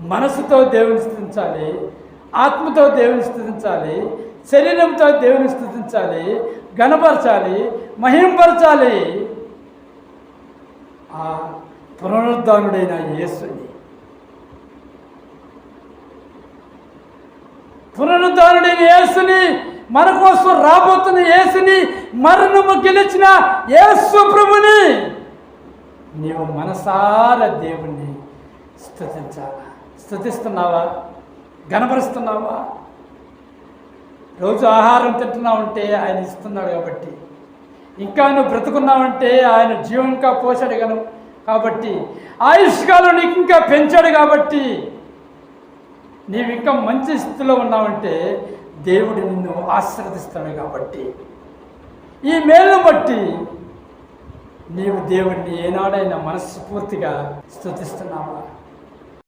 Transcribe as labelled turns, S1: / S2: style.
S1: మనసుతో దేవుని స్తుతించాలి, ఆత్మతో దేవుని స్తుతించాలి, శరీరంతో దేవుని స్తుతించాలి, ఘనపరచాలి, మహింపరచాలి ఆ పునరుద్ధానుడైన యేసుని. పునరుద్ధానుడైన యేసుని, మన కోసం రాబోతున్న యేసుని, మరణము గెలిచిన యేసు ప్రభుని నీవు మనసారా దేవుణ్ణి స్తుతించాలా? స్తుతిస్తున్నావా? ఘనపరుస్తున్నావా? రోజు ఆహారం తింటున్నావంటే ఆయన ఇస్తున్నాడు కాబట్టి, ఇంకా నువ్వు బ్రతుకున్నావంటే ఆయన జీవం ఇంకా పోసాడు కాబట్టి, ఆయుష్కాలం నీకు ఇంకా పెంచాడు కాబట్టి, నీవు ఇంకా మంచి స్థితిలో ఉన్నావంటే దేవుడు నిన్ను ఆశీర్వదిస్తాడు కాబట్టి, ఈ మేలును బట్టి నీవు దేవుడిని ఏనాడైనా మనస్ఫూర్తిగా స్తుతిస్తున్నావా?